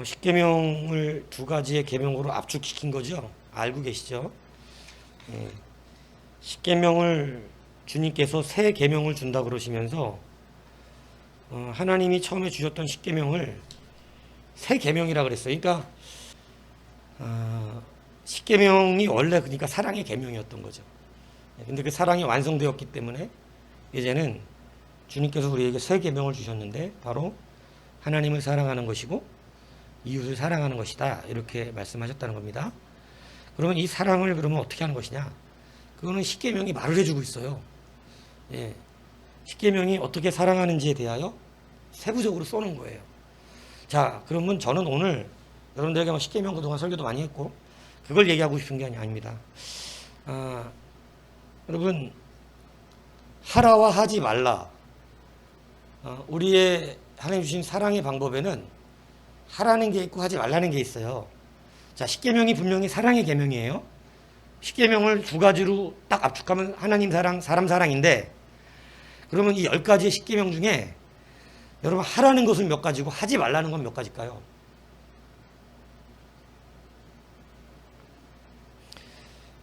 십계명을 두 가지의 계명으로 압축시킨 거죠. 알고 계시죠? 예. 십계명을 주님께서 새 계명을 준다 그러시면서 하나님이 처음에 주셨던 십계명을 새 계명이라 그랬어요. 그러니까 십계명이 원래 그러니까 사랑의 계명이었던 거죠. 근데 그 사랑이 완성되었기 때문에 이제는 주님께서 우리에게 새 계명을 주셨는데 바로 하나님을 사랑하는 것이고 이웃을 사랑하는 것이다. 이렇게 말씀하셨다는 겁니다. 그러면 이 사랑을 그러면 어떻게 하는 것이냐? 그거는 십계명이 말을 해주고 있어요. 예. 십계명이 어떻게 사랑하는지에 대하여 세부적으로 쏘는 거예요. 자, 그러면 저는 오늘 여러분들에게 십계명 그동안 설교도 많이 했고 그걸 얘기하고 싶은 게 아닙니다. 여러분 하라와 하지 말라. 우리의 하나님 주신 사랑의 방법에는 하라는 게 있고 하지 말라는 게 있어요. 자, 십계명이 분명히 사랑의 계명이에요. 십계명을 두 가지로 딱 압축하면 하나님 사랑, 사람 사랑인데 그러면 이 10가지의 십계명 중에 여러분 하라는 것은 몇 가지고 하지 말라는 건 몇 가지일까요?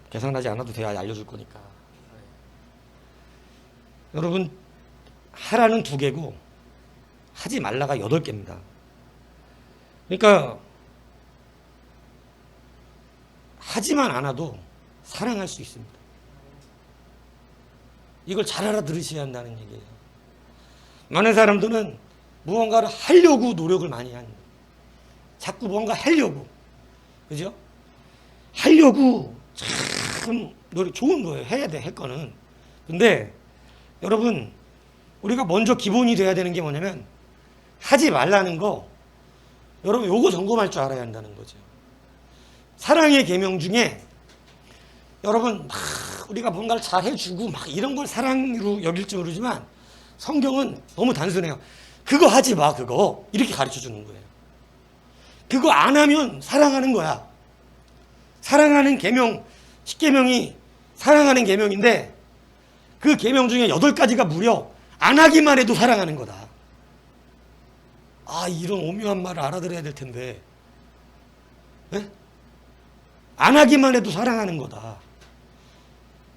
계산하지 않아도 돼야 알려줄 거니까. 여러분 하라는 2개고 하지 말라가 8개입니다. 그러니까 하지만 않아도 사랑할 수 있습니다. 이걸 잘 알아들으셔야 한다는 얘기예요. 많은 사람들은 무언가를 하려고 노력을 많이 합니다. 자꾸 뭔가 하려고. 그죠? 하려고 참 노력 좋은 거예요. 해야 돼, 할 거는. 근데 여러분 우리가 먼저 기본이 돼야 되는 게 뭐냐면 하지 말라는 거 여러분 요거 점검할 줄 알아야 한다는 거죠. 사랑의 계명 중에 여러분 막 우리가 뭔가를 잘 해주고 막 이런 걸 사랑으로 여길지 모르지만 성경은 너무 단순해요. 그거 하지 마 그거 이렇게 가르쳐 주는 거예요. 그거 안 하면 사랑하는 거야. 사랑하는 계명 10계명이 사랑하는 계명인데 그 계명 중에 8가지가 무려 안 하기만 해도 사랑하는 거다. 아 이런 오묘한 말을 알아들어야 될 텐데 네? 안 하기만 해도 사랑하는 거다.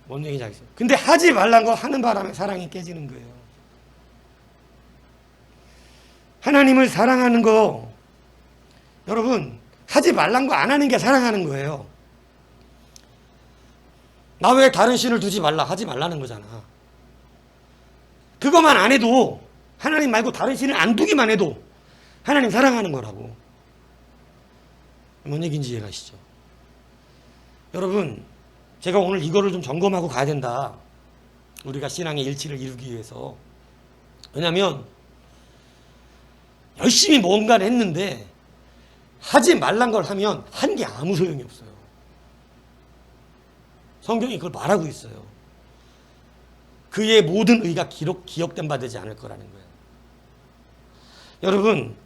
뭔 얘기인지 알겠어요? 근데 하지 말란 거 하는 바람에 사랑이 깨지는 거예요. 하나님을 사랑하는 거 여러분 하지 말란 거 안 하는 게 사랑하는 거예요. 나 왜 다른 신을 두지 말라 하지 말라는 거잖아. 그것만 안 해도 하나님 말고 다른 신을 안 두기만 해도 하나님 사랑하는 거라고. 뭔 얘기인지 이해가시죠? 여러분 제가 오늘 이거를 좀 점검하고 가야 된다. 우리가 신앙의 일치를 이루기 위해서. 왜냐하면 열심히 뭔가를 했는데 하지 말란 걸 하면 한 게 아무 소용이 없어요. 성경이 그걸 말하고 있어요. 그의 모든 의가 기억된 바 되지 않을 거라는 거예요. 여러분,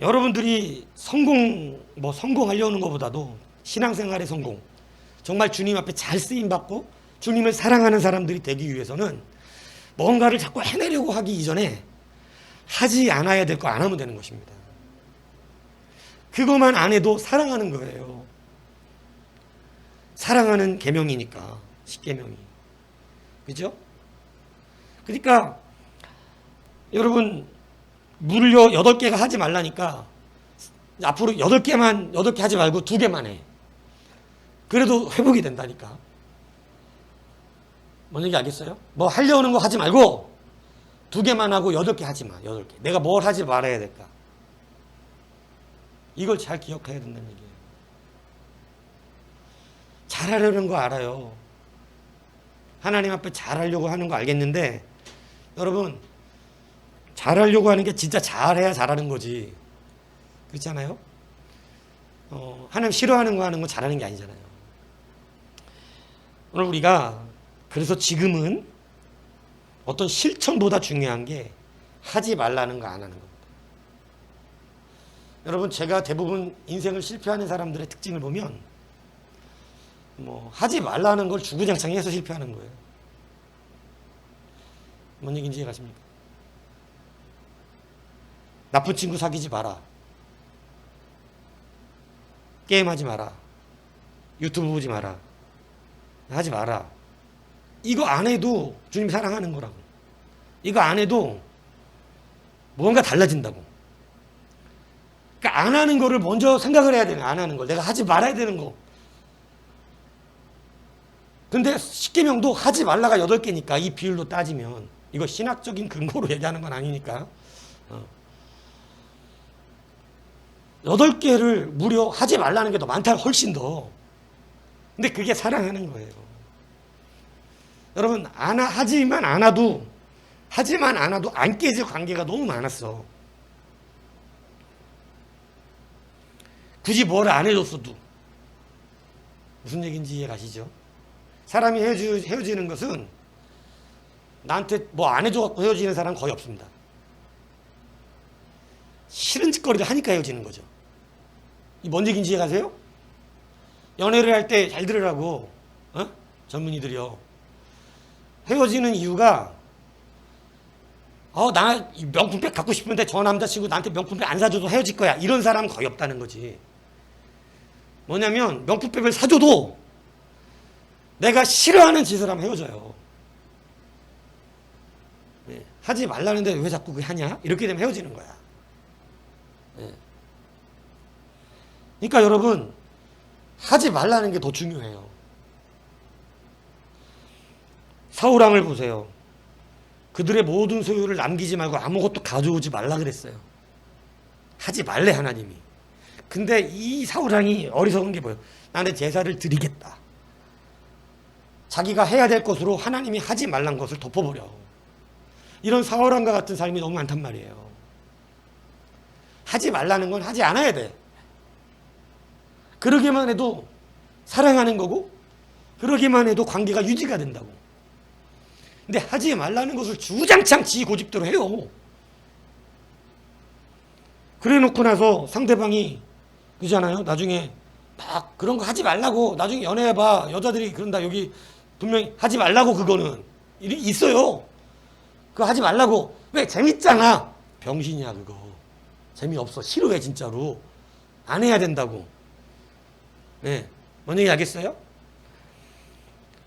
여러분들이 성공하려는 것보다도 신앙생활의 성공, 정말 주님 앞에 잘 쓰임받고 주님을 사랑하는 사람들이 되기 위해서는 뭔가를 자꾸 해내려고 하기 이전에 하지 않아야 될 거 안 하면 되는 것입니다. 그것만 안 해도 사랑하는 거예요. 사랑하는 계명이니까 10계명이. 그죠? 그러니까 여러분 무려 8개가 하지 말라니까 앞으로 8개 하지 말고 2개만 해. 그래도 회복이 된다니까. 뭔 얘기 알겠어요? 뭐 하려는 거 하지 말고 2개만 하고 8개 하지 마. 8개. 내가 뭘 하지 말아야 될까? 이걸 잘 기억해야 된다는 얘기예요. 잘하려는 거 알아요. 하나님 앞에 잘하려고 하는 거 알겠는데 여러분 잘하려고 하는 게 진짜 잘해야 잘하는 거지. 그렇지 않아요? 하나님 싫어하는 거 하는 건 잘하는 게 아니잖아요. 오늘 우리가 그래서 지금은 어떤 실천보다 중요한 게 하지 말라는 거 안 하는 겁니다. 여러분 제가 대부분 인생을 실패하는 사람들의 특징을 보면 하지 말라는 걸 주구장창 해서 실패하는 거예요. 뭔 얘기인지 이해가십니까? 나쁜 친구 사귀지 마라. 게임하지 마라. 유튜브 보지 마라. 하지 마라. 이거 안 해도 주님 사랑하는 거라고. 이거 안 해도 뭔가 달라진다고. 그러니까 안 하는 거를 먼저 생각을 해야 되는 거야. 안 하는 걸. 내가 하지 말아야 되는 거. 근데 십계명도 하지 말라가 8개니까 이 비율로 따지면 이거 신학적인 근거로 얘기하는 건 아니니까 8개를 무려 하지 말라는 게 더 많다. 훨씬 더. 근데 그게 사랑하는 거예요. 여러분 하지만 않아도 안 깨질 관계가 너무 많았어. 굳이 뭘 안 해줬어도. 무슨 얘기인지 이해 가시죠? 사람이 헤어지는 것은 나한테 뭐 안 해줘갖고 헤어지는 사람은 거의 없습니다. 싫은 짓거리를 하니까 헤어지는 거죠. 이 뭔 얘기인지 이해 가세요? 연애를 할 때 잘 들으라고, 젊은이들이요. 헤어지는 이유가, 나 명품백 갖고 싶은데 저 남자친구 나한테 명품백 안 사줘도 헤어질 거야. 이런 사람은 거의 없다는 거지. 뭐냐면, 명품백을 사줘도 내가 싫어하는 짓을 하면 헤어져요. 네. 하지 말라는데 왜 자꾸 그게 하냐? 이렇게 되면 헤어지는 거야. 네. 그러니까 여러분, 하지 말라는 게 더 중요해요. 사울왕을 보세요. 그들의 모든 소유를 남기지 말고 아무것도 가져오지 말라 그랬어요. 하지 말래 하나님이. 근데 이 사울왕이 어리석은 게 뭐예요? 나는 제사를 드리겠다. 자기가 해야 될 것으로 하나님이 하지 말란 것을 덮어버려. 이런 사울왕과 같은 삶이 너무 많단 말이에요. 하지 말라는 건 하지 않아야 돼. 그러기만 해도 사랑하는 거고, 그러기만 해도 관계가 유지가 된다고. 근데 하지 말라는 것을 주장창 지 고집대로 해요. 그래 놓고 나서 상대방이 그잖아요. 나중에 막 그런 거 하지 말라고, 나중에 연애해봐. 여자들이 그런다. 여기 분명히 하지 말라고. 그거는 있어요. 그거 하지 말라고. 왜? 재밌잖아. 병신이야 그거. 재미없어. 싫어해 진짜로. 안 해야 된다고. 네, 뭔 얘기 알겠어요?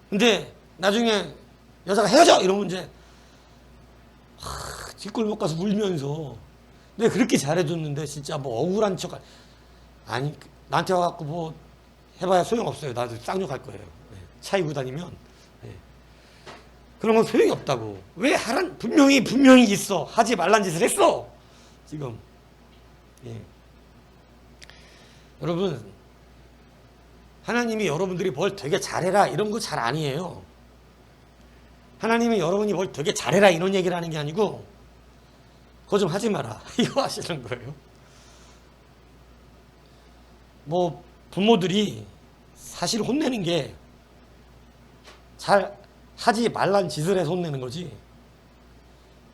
근데 나중에 여자가 헤어져 이러면 이제 뒷골목 가서 울면서 내가 그렇게 잘해줬는데 진짜 뭐 억울한 척. 아니 나한테 와갖고 뭐 해봐야 소용없어요. 나도 쌍욕할 거예요. 네, 차이고 다니면. 네. 그런 건 소용이 없다고. 왜 하란 분명히 있어. 하지 말란 짓을 했어 지금. 예. 여러분, 하나님이 여러분들이 뭘 되게 잘해라 이런 거 잘 아니에요. 하나님이 여러분이 뭘 되게 잘해라 이런 얘기를 하는 게 아니고 그거 좀 하지 마라 이거 하시는 거예요. 뭐 부모들이 사실 혼내는 게 잘 하지 말란 짓을 해서 혼내는 거지.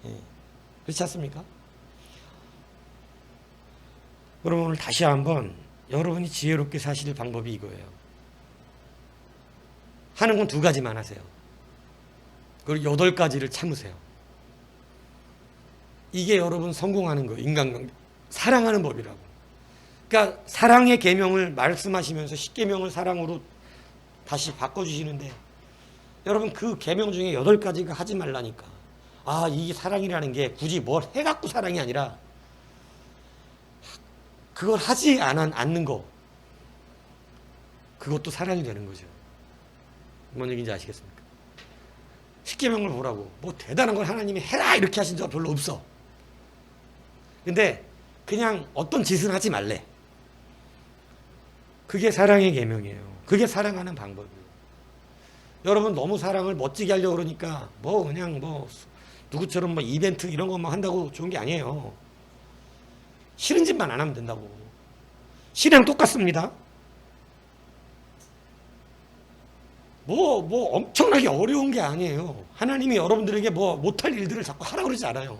예. 그렇지 않습니까? 여러분 오늘 다시 한번 여러분이 지혜롭게 사실 방법이 이거예요. 하는 건 2가지만 하세요. 그리고 8가지를 참으세요. 이게 여러분 성공하는 거예요. 인간관계. 사랑하는 법이라고. 그러니까 사랑의 계명을 말씀하시면서 10계명을 사랑으로 다시 바꿔주시는데 여러분 그 계명 중에 8가지가 하지 말라니까. 이 사랑이라는 게 굳이 뭘 해갖고 사랑이 아니라 그걸 하지 않는 거. 그것도 사랑이 되는 거죠. 뭔 얘기인지 아시겠습니까? 10계명을 보라고. 뭐 대단한 걸 하나님이 해라 이렇게 하신 적 별로 없어. 근데 그냥 어떤 짓을 하지 말래. 그게 사랑의 계명이에요. 그게 사랑하는 방법이에요. 여러분 너무 사랑을 멋지게 하려고 그러니까 그냥 누구처럼 이벤트 이런 것만 한다고 좋은 게 아니에요. 싫은 짓만 안 하면 된다고. 신앙 똑같습니다. 엄청나게 어려운 게 아니에요. 하나님이 여러분들에게 못할 일들을 자꾸 하라고 그러지 않아요.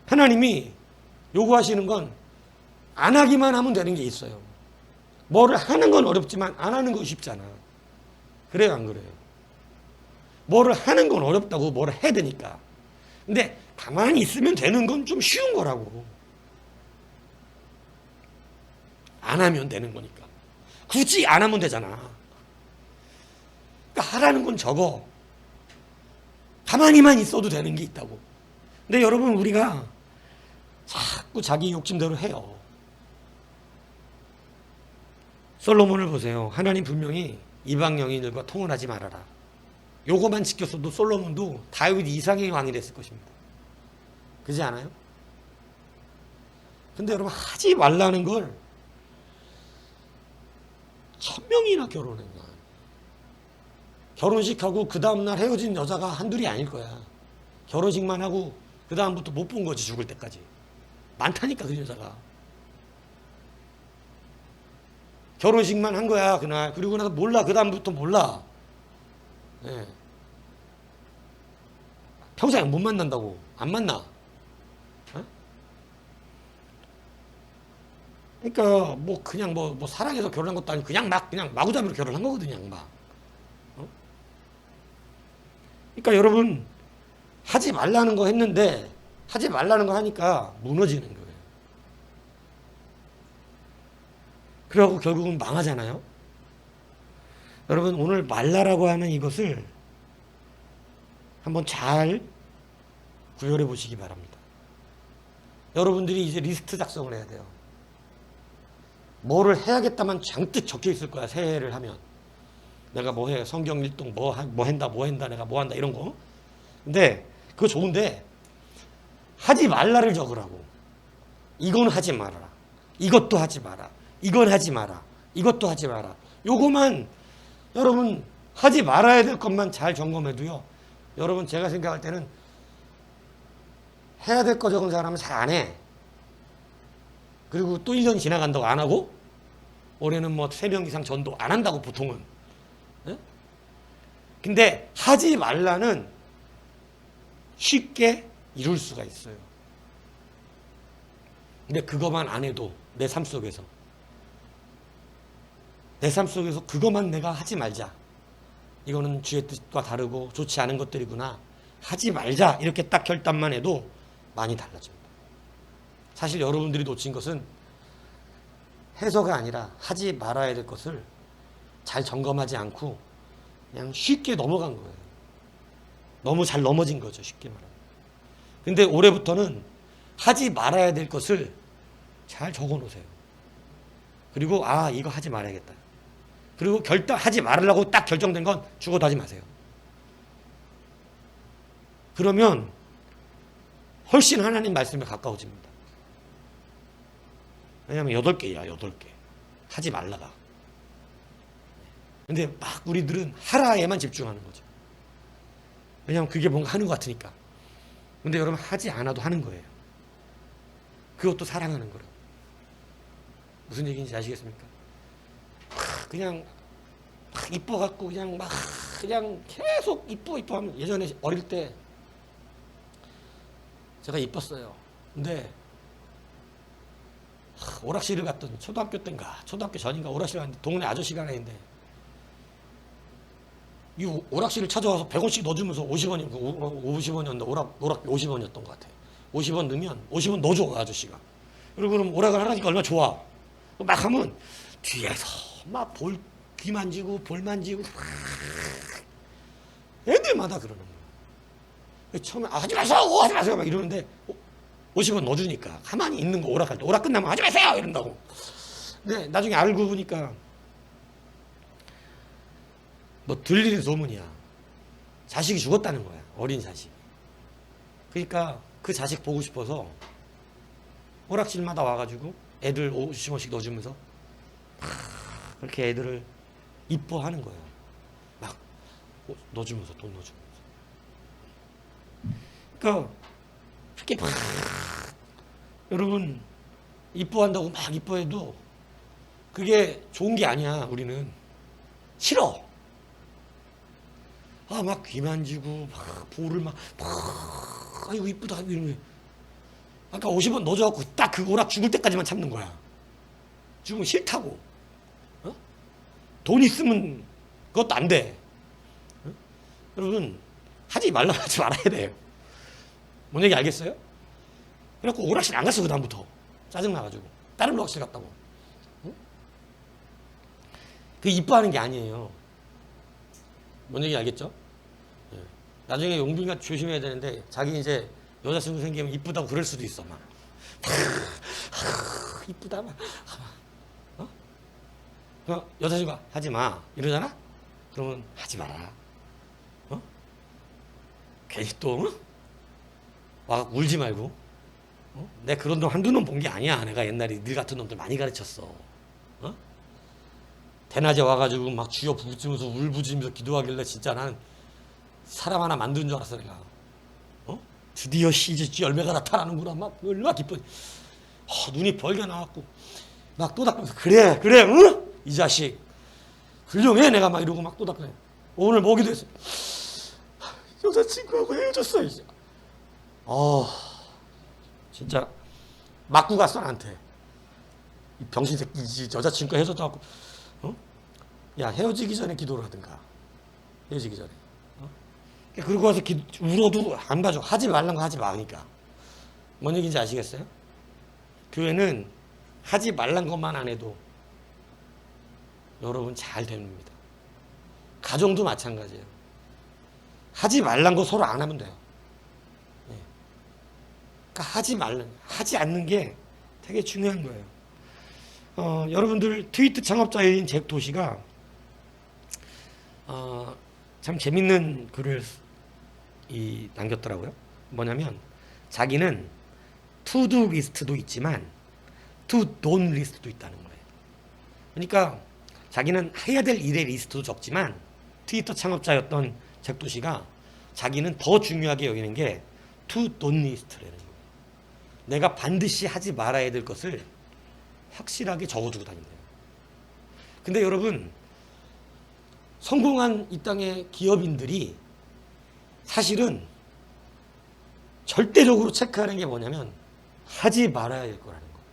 하나님이 요구하시는 건 안 하기만 하면 되는 게 있어요. 뭐를 하는 건 어렵지만 안 하는 건 쉽잖아. 그래요, 안 그래요? 뭐를 하는 건 어렵다고 뭐를 해야 되니까. 근데 가만히 있으면 되는 건 좀 쉬운 거라고. 안 하면 되는 거니까. 굳이 안 하면 되잖아. 그러니까 하라는 건 적어. 가만히만 있어도 되는 게 있다고. 근데 여러분, 우리가 자꾸 자기 욕심대로 해요. 솔로몬을 보세요. 하나님 분명히 이방 여인들과 통혼하지 말아라. 요거만 지켰어도 솔로몬도 다윗 이상의 왕이 됐을 것입니다. 그렇지 않아요? 근데 여러분, 하지 말라는 걸 1000명이나 결혼한 거야. 결혼식하고 그 다음날 헤어진 여자가 한둘이 아닐 거야. 결혼식만 하고 그 다음부터 못 본 거지, 죽을 때까지. 많다니까, 그 여자가. 결혼식만 한 거야, 그날. 그리고 나서 몰라. 그 다음부터 몰라. 네. 평생 못 만난다고. 안 만나. 어? 그러니까 뭐 그냥 뭐 사랑해서 결혼한 것도 아니고 그냥 마구잡이로 결혼한 거거든요, 막. 어? 그러니까 여러분, 하지 말라는 거 했는데 하지 말라는 거 하니까 무너지는 거예요. 그러고 결국은 망하잖아요. 여러분, 오늘 말라라고 하는 이것을 한번 잘 구별해 보시기 바랍니다. 여러분들이 이제 리스트 작성을 해야 돼요. 뭐를 해야겠다만 잔뜩 적혀 있을 거야, 새해를 하면. 내가 뭐 해, 성경 일동 뭐 한다, 내가 뭐 한다, 이런 거. 근데 그거 좋은데 하지 말라를 적으라고. 이건 하지 말아라. 이것도 하지 마라. 이건 하지 마라. 이것도 하지 마라. 요거만 여러분 하지 말아야 될 것만 잘 점검해도요. 여러분, 제가 생각할 때는 해야 될 거 적은 사람은 잘 안 해. 그리고 또 1년이 지나간다고 안 하고, 올해는 뭐 3명 이상 전도 안 한다고 보통은. 네? 근데 하지 말라는 쉽게 이룰 수가 있어요. 근데 그것만 안 해도 내 삶 속에서 그것만 내가 하지 말자. 이거는 주의 뜻과 다르고 좋지 않은 것들이구나. 하지 말자. 이렇게 딱 결단만 해도 많이 달라집니다. 사실 여러분들이 놓친 것은 해서가 아니라 하지 말아야 될 것을 잘 점검하지 않고 그냥 쉽게 넘어간 거예요. 너무 잘 넘어진 거죠, 쉽게 말하면. 근데 올해부터는 하지 말아야 될 것을 잘 적어 놓으세요. 그리고 이거 하지 말아야겠다. 그리고 하지 말으려고 딱 결정된 건 죽어도 하지 마세요. 그러면 훨씬 하나님 말씀에 가까워집니다. 왜냐하면 8개야, 8개. 하지 말라가. 근데 막 우리들은 하라에만 집중하는 거죠. 왜냐하면 그게 뭔가 하는 것 같으니까. 근데 여러분, 하지 않아도 하는 거예요. 그것도 사랑하는 거라고. 무슨 얘기인지 아시겠습니까? 그냥 막 이뻐갖고 그냥 계속 이뻐 하면, 예전에 어릴 때 제가 이뻤어요. 근데 오락실을 갔던 초등학교 전인가 오락실 갔는데 동네 아저씨가 하나 있는데 이 오락실을 찾아와서 100원씩 넣어주면서 50원이었는데 오락비 50원이었던 것 같아요. 50원 넣으면 50원 넣어줘, 아저씨가. 그리고 그럼 오락을 하라니까 얼마나 좋아. 막 하면 뒤에서 막 귀 만지고 볼 만지고 애들마다 그러는 거예요. 처음에 하지 마세요 막 이러는데 50원 넣어주니까 가만히 있는 거, 오락할 때 오락 끝나면 하지 마세요 이런다고. 근데 나중에 알고 보니까 뭐 들리는 소문이야. 자식이 죽었다는 거야, 어린 자식. 그러니까 그 자식 보고 싶어서 오락실마다 와가지고 애들 50원씩 넣어주면서 그렇게 애들을 이뻐하는 거야. 막 넣어주면서, 돈 넣어주면서. 그러니까 그렇게 막 여러분, 이뻐한다고 막 이뻐해도 그게 좋은 게 아니야. 우리는 싫어. 막 귀 만지고 막 볼을 막 아이고 이쁘다 이러면, 아까 50원 넣어줘갖고 딱 그 오락 죽을 때까지만 참는 거야. 죽으면 싫다고. 돈 있으면 그것도 안 돼. 여러분, 하지 말라고 하지 말아야 돼요. 뭔 얘기 알겠어요? 그래갖고 오락실 안 갔어, 그 다음부터. 짜증나가지고. 다른 오락실 갔다고. 그 이뻐하는 게 아니에요. 뭔 얘기 알겠죠? 예. 나중에 용빈이가 조심해야 되는데 자기 이제 여자친구 생기면 이쁘다고 그럴 수도 있어. 막 이쁘다 막. 여자친구가 하지 마 이러잖아? 그러면 하지 마라. 괜히 또 막 울지 말고. 내 그런 놈 한두 놈 본 게 아니야. 내가 옛날에 늘 같은 놈들 많이 가르쳤어. 대낮에 와가지고 막 주여 부르면서 울부짖으면서 기도하길래 진짜 나는 사람 하나 만드는 줄 알았어 내가. 드디어 시즈 열매가 나타나는구나. 막 얼마나 기뻐. 눈이 벌게 나왔고 막 또 닦으면서 그래 응? 이 자식 훌륭해 내가 막 이러고 막 또 닦네. 오늘 뭐기도 했어. 여자친구하고 헤어졌어 이제. 진짜 맞고 갔어 나한테. 이 병신 새끼 여자친구가 헤어졌다고. 야 헤어지기 전에 기도를 하든가. 헤어지기 전에. 그러고 와서 울어도 안 봐줘. 하지 말란 거 하지 마니까. 뭔 얘기인지 아시겠어요? 교회는 하지 말란 것만 안 해도 여러분 잘 됩니다. 가정도 마찬가지예요. 하지 말란 거 서로 안 하면 돼요. 네. 그러니까 하지 않는 게 되게 중요한 거예요. 여러분들 트위터 창업자인 잭 도시가 참 재밌는 글을 남겼더라고요. 뭐냐면 자기는 투두 리스트도 있지만 투돈 리스트도 있다는 거예요. 그러니까 자기는 해야 될 일의 리스트도 적지만 트위터 창업자였던 잭 도시가 자기는 더 중요하게 여기는 게 투돈 리스트라는 거예요. 내가 반드시 하지 말아야 될 것을 확실하게 적어두고 다닌대요. 근데 여러분 성공한 이 땅의 기업인들이 사실은 절대적으로 체크하는 게 뭐냐면 하지 말아야 될 거라는 거예요.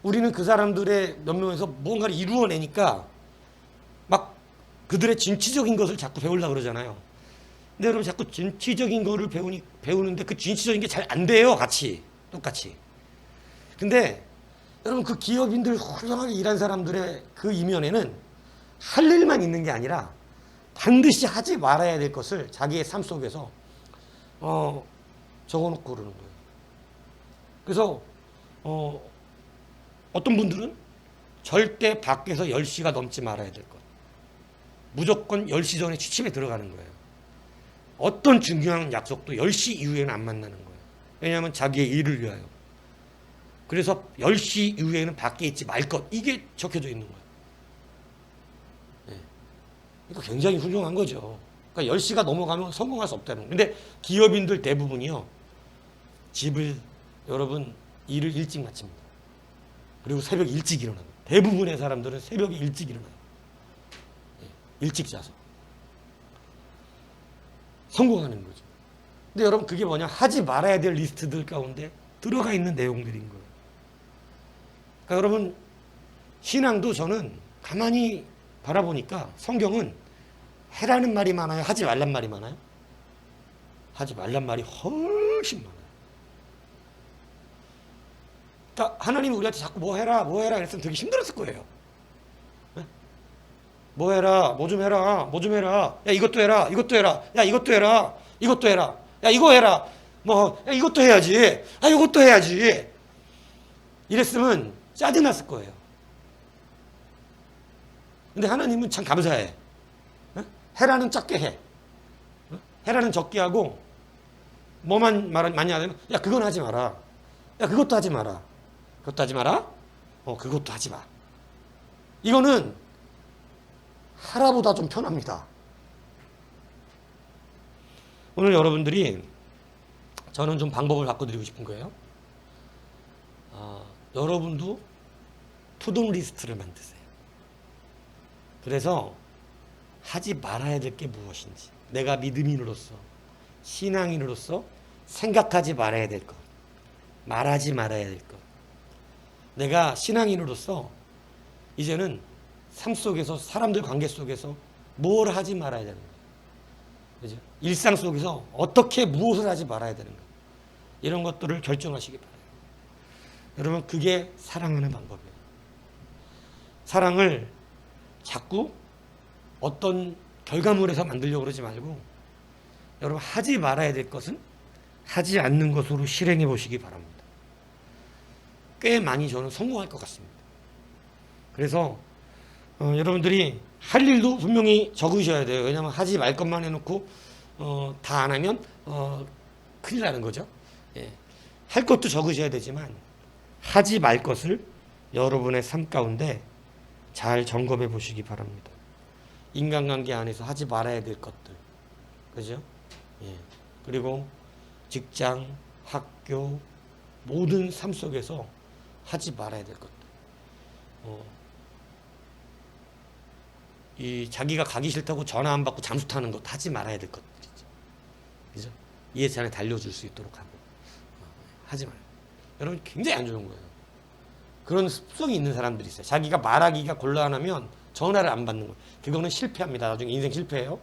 우리는 그 사람들의 몇 명에서 무언가를 이루어내니까 막 그들의 진취적인 것을 자꾸 배우려고 그러잖아요. 근데 여러분 자꾸 진취적인 거를 배우는데 그 진취적인 게 잘 안 돼요. 똑같이. 근데 여러분 그 기업인들 훌륭하게 일한 사람들의 그 이면에는 할 일만 있는 게 아니라 반드시 하지 말아야 될 것을 자기의 삶 속에서 적어놓고 그러는 거예요. 그래서 어떤 분들은 절대 밖에서 10시가 넘지 말아야 될 것. 무조건 10시 전에 취침에 들어가는 거예요. 어떤 중요한 약속도 10시 이후에는 안 만나는 거예요. 왜냐하면 자기의 일을 위하여. 그래서 10시 이후에는 밖에 있지 말 것. 이게 적혀져 있는 거예요. 네. 그러니까 굉장히 훌륭한 거죠. 그러니까 10시가 넘어가면 성공할 수 없다는 거예요. 근데 기업인들 대부분이요. 여러분 일을 일찍 마칩니다. 그리고 새벽 일찍 일어납니다. 대부분의 사람들은 새벽에 일찍 일어나요. 네. 일찍 자서. 성공하는 거죠. 근데 여러분 그게 뭐냐? 하지 말아야 될 리스트들 가운데 들어가 있는 내용들인 거예요. 그러니까 여러분 신앙도 저는 가만히 바라보니까 성경은 해라는 말이 많아요? 하지 말란 말이 많아요? 하지 말란 말이 훨씬 많아요. 그러니까 하나님이 우리한테 자꾸 뭐 해라 이랬으면 되게 힘들었을 거예요. 네? 뭐 해라, 뭐 좀 해라. 야 이것도 해라, 야 이것도 해라. 야 이거 해라. 야 이것도 해야지. 이것도 해야지. 이랬으면 짜증났을 거예요. 근데 하나님은 참 감사해. 해라는 작게 해. 해라는 적게 하고 뭐만 많이 하면 야 그건 하지 마라. 야 그것도 하지 마라. 그것도 하지 마라. 그것도 하지 마. 이거는 하라보다 좀 편합니다. 오늘 여러분들이 저는 좀 방법을 바꿔드리고 싶은 거예요. 여러분도 투돈 리스트를 만드세요. 그래서 하지 말아야 될 게 무엇인지, 내가 믿음인으로서, 신앙인으로서 생각하지 말아야 될 것, 말하지 말아야 될 것. 내가 신앙인으로서 이제는 삶 속에서, 사람들 관계 속에서 뭘 하지 말아야 되는 거예요. 그죠? 일상 속에서 어떻게 무엇을 하지 말아야 되는 거예요. 이런 것들을 결정하시기 바랍니다. 여러분 그게 사랑하는 방법이에요. 사랑을 자꾸 어떤 결과물에서 만들려고 그러지 말고 여러분 하지 말아야 될 것은 하지 않는 것으로 실행해 보시기 바랍니다. 꽤 많이 저는 성공할 것 같습니다. 그래서 여러분들이 할 일도 분명히 적으셔야 돼요. 왜냐하면 하지 말 것만 해놓고 다 안 하면 큰일 나는 거죠. 예. 할 것도 적으셔야 되지만 하지 말 것을 여러분의 삶 가운데 잘 점검해 보시기 바랍니다. 인간관계 안에서 하지 말아야 될 것들, 그죠? 예. 그리고 직장, 학교, 모든 삶 속에서 하지 말아야 될 것들. 이 자기가 가기 싫다고 전화 안 받고 잠수 타는 것 하지 말아야 될 것들이죠. 그죠? 이해찬에 달려줄 수 있도록 하고 하지 말아요. 여러분 굉장히 안 좋은 거예요. 그런 습성이 있는 사람들이 있어요. 자기가 말하기가 곤란하면 전화를 안 받는 거예요. 그거는 실패합니다. 나중에 인생 실패해요.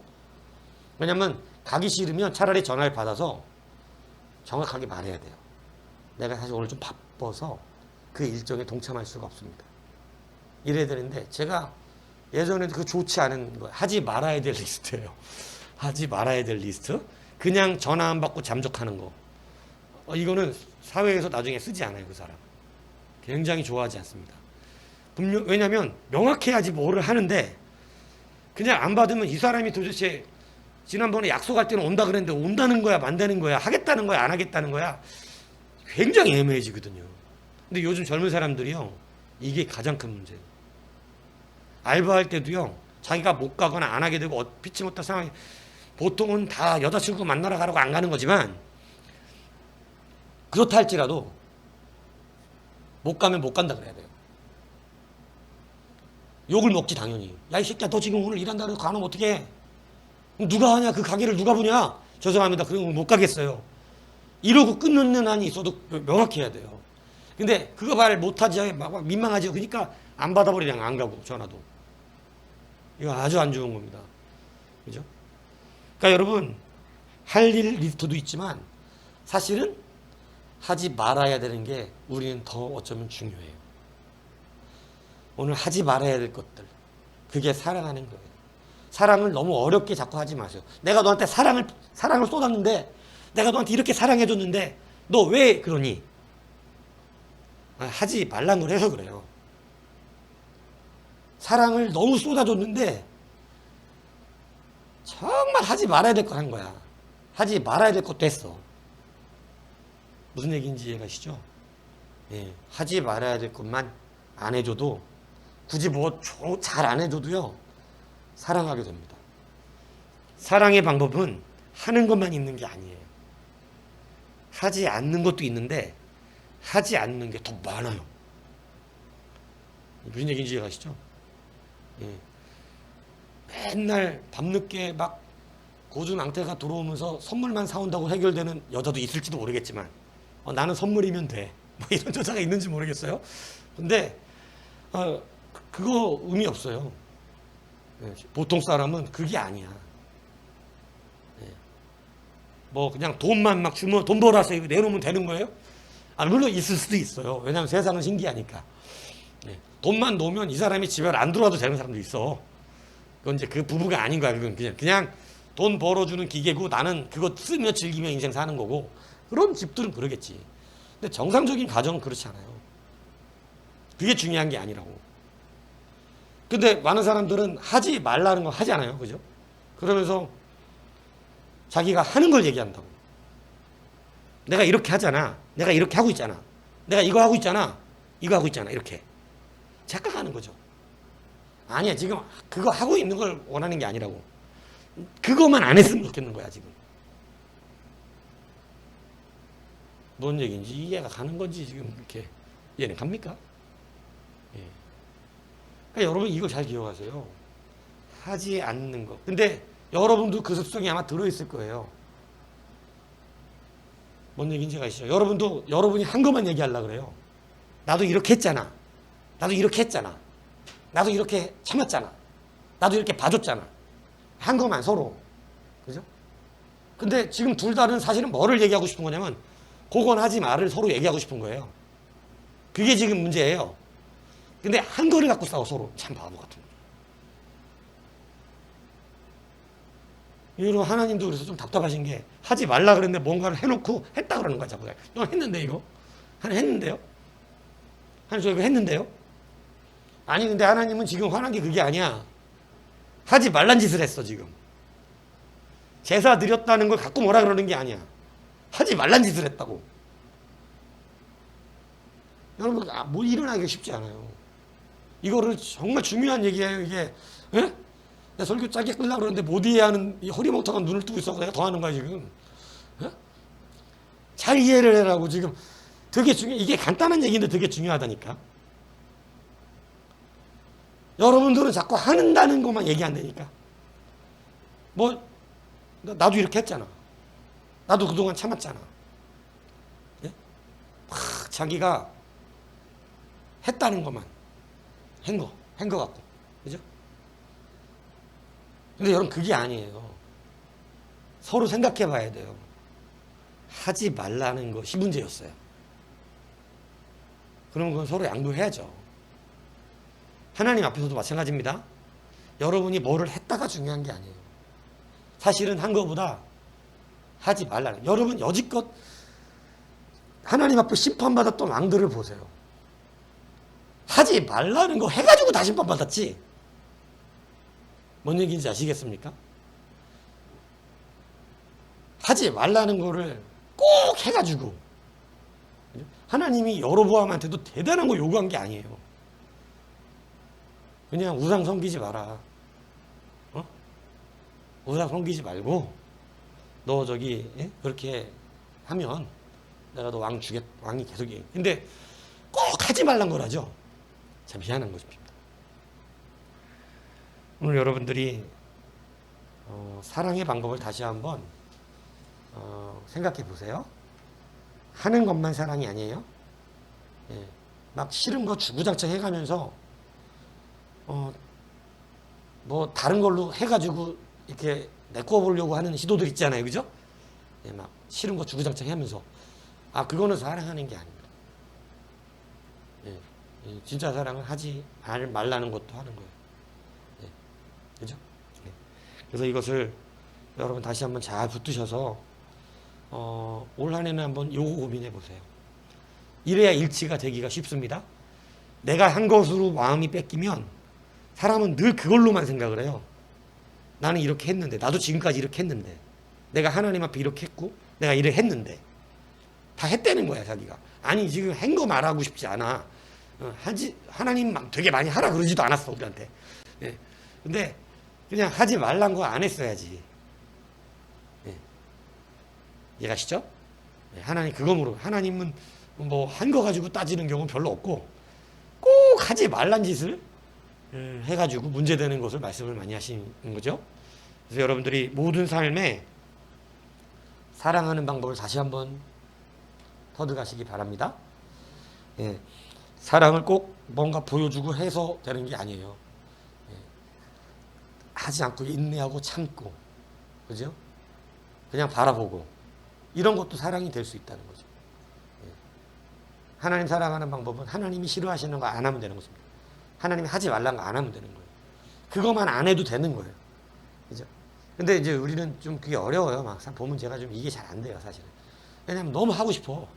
왜냐면 가기 싫으면 차라리 전화를 받아서 정확하게 말해야 돼요. 내가 사실 오늘 좀 바빠서 그 일정에 동참할 수가 없습니다. 이래야 되는데 제가 예전에도 그 좋지 않은 거 하지 말아야 될 리스트예요. 하지 말아야 될 리스트. 그냥 전화 안 받고 잠적하는 거. 이거는 사회에서 나중에 쓰지 않아요. 그 사람. 굉장히 좋아하지 않습니다. 왜냐하면 명확해야지 뭐를 하는데 그냥 안 받으면 이 사람이 도대체 지난번에 약속할 때는 온다 그랬는데 온다는 거야 만다는 거야 하겠다는 거야 안 하겠다는 거야 굉장히 애매해지거든요. 근데 요즘 젊은 사람들이요 이게 가장 큰 문제예요. 알바할 때도요 자기가 못 가거나 안 하게 되고 피치 못할 상황이 보통은 다 여자친구 만나러 가라고 안 가는 거지만 그렇다 할지라도 못 가면 못 간다 그래야 돼요. 욕을 먹지 당연히. 야 이 새끼야 너 지금 오늘 일한다 그래서 가면 어떡해. 누가 하냐 그 가게를 누가 보냐. 죄송합니다. 그러면 못 가겠어요. 이러고 끊는 한이 있어도 명확해야 돼요. 근데 그거 말 못하지 막 민망하지. 그러니까 안 받아버리냥 안 가고 전화도. 이거 아주 안 좋은 겁니다. 그죠? 그러니까 여러분 할 일 리스트도 있지만 사실은 하지 말아야 되는 게 우리는 더 어쩌면 중요해요. 오늘 하지 말아야 될 것들. 그게 사랑하는 거예요. 사랑을 너무 어렵게 자꾸 하지 마세요. 내가 너한테 사랑을 쏟았는데 내가 너한테 이렇게 사랑해줬는데 너 왜 그러니? 하지 말란 걸 해서 그래요. 사랑을 너무 쏟아줬는데 정말 하지 말아야 될 거 한 거야. 하지 말아야 될 것도 했어. 무슨 얘기인지 이해가시죠? 예, 하지 말아야 될 것만 안 해줘도 굳이 뭐 잘 안 해줘도요 사랑하게 됩니다. 사랑의 방법은 하는 것만 있는 게 아니에요. 하지 않는 것도 있는데 하지 않는 게 더 많아요. 무슨 얘기인지 이해가시죠? 예. 맨날 밤늦게 막 고주망태가 들어오면서 선물만 사온다고 해결되는 여자도 있을지도 모르겠지만 나는 선물이면 돼. 뭐 이런 여자가 있는지 모르겠어요. 근데 그거 의미 없어요. 보통 사람은 그게 아니야. 뭐 그냥 돈만 막 주면 돈 벌어서 내놓으면 되는 거예요? 물론 있을 수도 있어요. 왜냐하면 세상은 신기하니까. 돈만 놓으면 이 사람이 집에 안 들어와도 되는 사람도 있어. 그건 이제 그 부부가 아닌 거야. 그건 그냥 돈 벌어주는 기계고 나는 그거 쓰며 즐기며 인생 사는 거고. 그런 집들은 그러겠지. 근데 정상적인 가정은 그렇지 않아요. 그게 중요한 게 아니라고. 근데 많은 사람들은 하지 말라는 거 하지 않아요. 그죠? 그러면서 자기가 하는 걸 얘기한다고. 내가 이렇게 하잖아. 내가 이렇게 하고 있잖아. 내가 이거 하고 있잖아. 이거 하고 있잖아. 이렇게. 착각하는 거죠. 아니야. 지금 그거 하고 있는 걸 원하는 게 아니라고. 그거만 안 했으면 좋겠는 거야. 지금. 뭔 얘기인지 이해가 가는 건지 지금 이렇게 이해는 갑니까? 예. 그러니까 여러분 이거 잘 기억하세요. 하지 않는 거. 근데 여러분도 그 습성이 아마 들어있을 거예요. 뭔 얘기인지 아시죠? 여러분도 여러분이 한 것만 얘기하려고 그래요. 나도 이렇게 했잖아. 나도 이렇게 했잖아. 나도 이렇게 참았잖아. 나도 이렇게 봐줬잖아. 한 것만 서로. 그죠? 근데 지금 둘 다는 사실은 뭐를 얘기하고 싶은 거냐면 그건 하지 말을 서로 얘기하고 싶은 거예요. 그게 지금 문제예요. 근데 한 거를 갖고 싸워 서로. 참 바보 같은 거. 여러분 하나님도 그래서 좀 답답하신 게 하지 말라 그랬는데 뭔가를 해놓고 했다 그러는 거야 자꾸. 너 했는데 이거? 하나 했는데요? 하나 저 이거 했는데요? 아니 근데 하나님은 지금 화난 게 그게 아니야. 하지 말란 짓을 했어 지금. 제사 드렸다는 걸 갖고 뭐라 그러는 게 아니야. 하지 말란 짓을 했다고. 여러분 뭐 일어나기가 쉽지 않아요. 이거를 정말 중요한 얘기예요 이게. 에? 내 설교 짧게 끌려고 그러는데 못 이해하는 이 허리멍텅한 눈을 뜨고 있어서 내가 더 하는 거야 지금. 에? 잘 이해를 해라고 지금. 되게 이게 간단한 얘기인데 되게 중요하다니까. 여러분들은 자꾸 한다는 것만 얘기한다니까. 뭐 나도 이렇게 했잖아. 나도 그동안 참았잖아. 예? 막 자기가 했다는 것만 한 거 같고, 그죠? 근데 여러분 그게 아니에요. 서로 생각해 봐야 돼요. 하지 말라는 것이 문제였어요. 그러면 그건 서로 양보해야죠. 하나님 앞에서도 마찬가지입니다. 여러분이 뭐를 했다가 중요한 게 아니에요. 사실은 한 거보다 하지 말라는. 여러분 여지껏 하나님 앞에 심판받았던 왕들을 보세요. 하지 말라는 거 해가지고 다 심판받았지. 뭔 얘기인지 아시겠습니까? 하지 말라는 거를 꼭 해가지고. 하나님이 여로보암한테도 대단한 거 요구한 게 아니에요. 그냥 우상 섬기지 마라. 어? 우상 섬기지 말고 너 저기 그렇게 하면 내가 너 왕이 계속 해. 근데 꼭 하지 말란 거라죠. 참 희한한 것입니다. 오늘 여러분들이 사랑의 방법을 다시 한번 생각해 보세요. 하는 것만 사랑이 아니에요. 예, 막 싫은 거 주구장창 해가면서 뭐 다른 걸로 해가지고 이렇게 메꿔 보려고 하는 시도들 있잖아요, 그죠? 예, 막 싫은 거 주구장창 하면서 그거는 사랑하는 게 아닙니다. 예, 진짜 사랑은 하지 말라는 것도 하는 거예요. 예, 그죠? 예. 그래서 이것을 여러분 다시 한번 잘 붙드셔서 올 한 해는 한번 요거 고민해 보세요. 이래야 일치가 되기가 쉽습니다. 내가 한 것으로 마음이 뺏기면 사람은 늘 그걸로만 생각을 해요. 나는 이렇게 했는데, 나도 지금까지 이렇게 했는데, 내가 하나님 앞에 이렇게 했고, 내가 이렇게 했는데, 다 했다는 거야, 자기가. 아니, 지금 한 거 말하고 싶지 않아. 하나님 되게 많이 하라 그러지도 않았어, 우리한테. 예. 근데 그냥 하지 말란 거 안 했어야지. 예. 이해가시죠? 예. 하나님은 뭐 한 거 가지고 따지는 경우는 별로 없고, 꼭 하지 말란 짓을 해가지고 문제되는 것을 말씀을 많이 하시는 거죠. 그래서 여러분들이 모든 삶에 사랑하는 방법을 다시 한번 터득하시기 바랍니다. 예, 사랑을 꼭 뭔가 보여주고 해서 되는 게 아니에요. 예, 하지 않고 인내하고 참고, 그죠? 그냥 바라보고 이런 것도 사랑이 될 수 있다는 거죠. 예, 하나님 사랑하는 방법은 하나님이 싫어하시는 거 안 하면 되는 것입니다. 하나님이 하지 말라는 거 안 하면 되는 거예요. 그것만 안 해도 되는 거예요. 그죠? 근데 이제 우리는 좀 그게 어려워요. 막상 보면 제가 좀 이게 잘 안 돼요, 사실은. 왜냐면 너무 하고 싶어.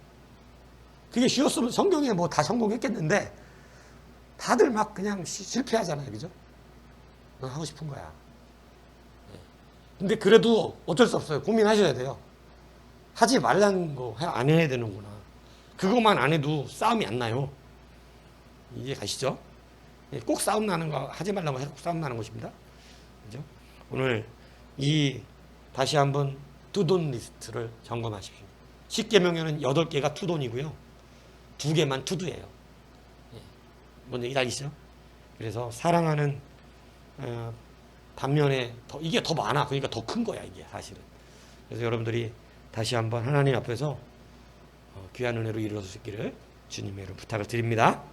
그게 쉬웠으면 성경에 뭐 다 성공했겠는데, 다들 막 그냥 실패하잖아요. 그죠? 넌 하고 싶은 거야. 근데 그래도 어쩔 수 없어요. 고민하셔야 돼요. 하지 말라는 거 안 해야 되는구나. 그것만 안 해도 싸움이 안 나요. 이해 가시죠? 꼭 싸움 나는 거 하지 말라고 해서 꼭 싸움 나는 것입니다. 그죠? 오늘 다시 한번 투돈 리스트를 점검하십시오. 10계명에는 8개가 투돈이고요. 2개만 투두예요. 뭔 얘기 알겠죠? 그래서 사랑하는 반면에 이게 더 많아. 그러니까 더 큰 거야, 이게 사실은. 그래서 여러분들이 다시 한번 하나님 앞에서 귀한 은혜로 이루어질 수 있기를 주님의 이름으로 부탁을 드립니다.